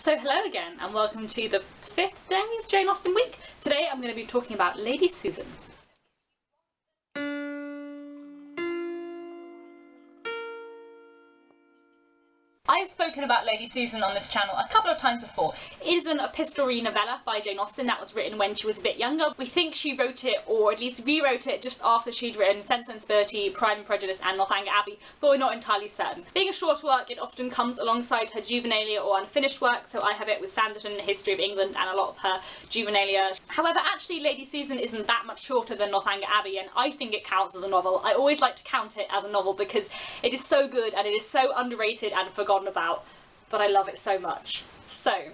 So hello again and welcome to the 5th day of Jane Austen week. Today I'm going to be talking about Lady Susan. I have spoken about Lady Susan on this channel a couple of times before. It is an epistolary novella by Jane Austen that was written when she was a bit younger. We think she wrote it, or at least rewrote it, just after she'd written Sense and Sensibility, Pride and Prejudice and Northanger Abbey, but we're not entirely certain. Being a shorter work, it often comes alongside her juvenilia or unfinished work, so I have it with Sanditon, History of England, and a lot of her juvenilia. However, actually Lady Susan isn't that much shorter than Northanger Abbey, and I think it counts as a novel. I always like to count it as a novel because it is so good and it is so underrated and forgotten about, but I love it so much. So,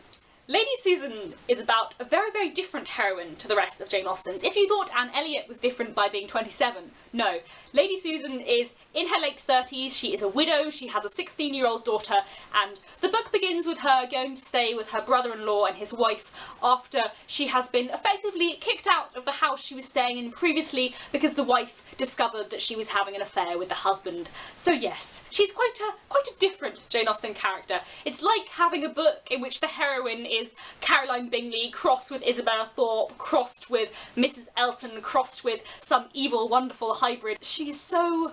Lady Susan is about a very, very different heroine to the rest of Jane Austen's. If you thought Anne Elliot was different by being 27, no. Lady Susan is in her late 30s, she is a widow, she has a 16-year-old daughter, and the book begins with her going to stay with her brother-in-law and his wife after she has been effectively kicked out of the house she was staying in previously because the wife discovered that she was having an affair with the husband. So yes, she's quite a different Jane Austen character. It's like having a book in which the heroine is Caroline Bingley crossed with Isabella Thorpe, crossed with Mrs. Elton, crossed with some evil, wonderful hybrid. She's so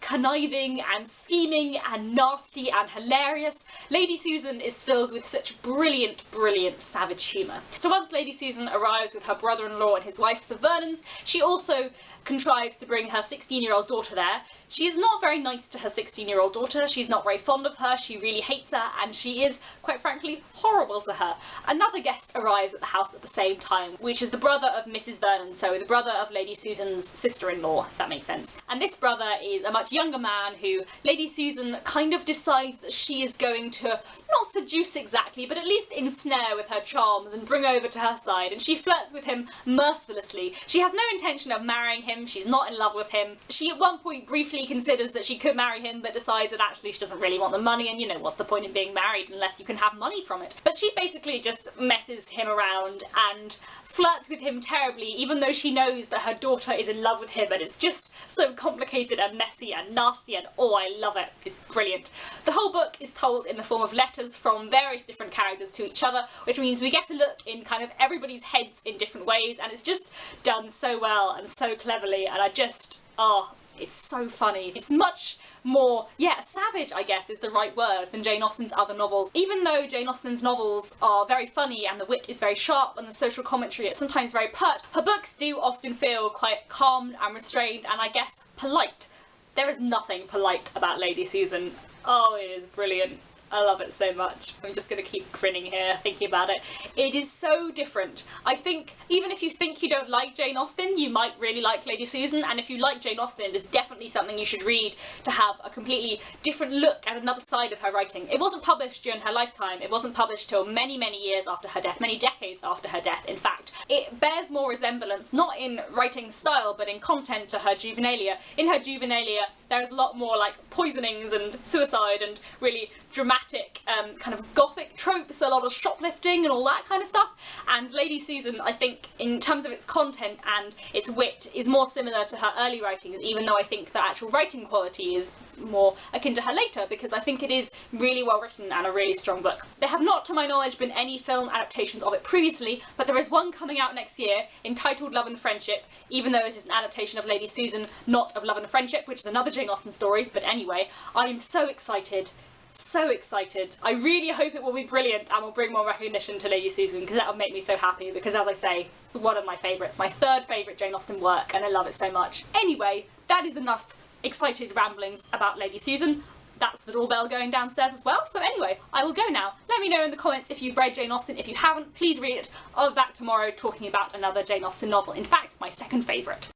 conniving and scheming and nasty and hilarious. Lady Susan is filled with such brilliant, brilliant savage humour. So once Lady Susan arrives with her brother-in-law and his wife, the Vernons, she also contrives to bring her 16-year-old daughter there. She is not very nice to her 16-year-old daughter, she's not very fond of her, she really hates her, and she is, quite frankly, horrible to her. Another guest arrives at the house at the same time, which is the brother of Mrs. Vernon, so the brother of Lady Susan's sister-in-law, if that makes sense. And this brother is a much younger man who Lady Susan kind of decides that she is going to, not seduce exactly, but at least ensnare with her charms and bring over to her side, and she flirts with him mercilessly. She has no intention of marrying him, she's not in love with him. She at one point briefly considers that she could marry him, but decides that actually she doesn't really want the money, and you know, what's the point in being married unless you can have money from it? But she basically just messes him around and flirts with him terribly, even though she knows that her daughter is in love with him, and it's just so complicated and messy and nasty, and oh, I love it. It's brilliant. The whole book is told in the form of letters from various different characters to each other, which means we get to look in kind of everybody's heads in different ways, and it's just done so well and so cleverly, and I just, oh, it's so funny. It's much more, yeah, savage, I guess is the right word, than Jane Austen's other novels. Even though Jane Austen's novels are very funny and the wit is very sharp and the social commentary is sometimes very pert, her books do often feel quite calm and restrained and I guess polite. There is nothing polite about Lady Susan. Oh, it is brilliant. I love it so much. I'm just going to keep grinning here thinking about it. It is so different. I think even if you think you don't like Jane Austen, you might really like Lady Susan, and if you like Jane Austen, it is definitely something you should read to have a completely different look at another side of her writing. It wasn't published during her lifetime. It wasn't published till many, many years after her death, many decades after her death, in fact. It bears more resemblance, not in writing style, but in content to her juvenilia. In her juvenilia, there is a lot more like poisonings and suicide and really dramatic kind of gothic tropes, a lot of shoplifting and all that kind of stuff, and Lady Susan, I think, in terms of its content and its wit, is more similar to her early writings, even though I think the actual writing quality is more akin to her later, because I think it is really well written and a really strong book. There have not, to my knowledge, been any film adaptations of it previously, but there is one coming out next year entitled Love and Friendship, even though it is an adaptation of Lady Susan, not of Love and Friendship, which is another Jane Austen story, but anyway, I am so excited. So excited. I really hope it will be brilliant and will bring more recognition to Lady Susan, because that would make me so happy, because as I say, it's one of my favourites, my third favourite Jane Austen work, and I love it so much. Anyway, that is enough excited ramblings about Lady Susan. That's the doorbell going downstairs as well, so anyway, I will go now. Let me know in the comments if you've read Jane Austen. If you haven't, please read it. I'll be back tomorrow talking about another Jane Austen novel, in fact, my second favourite.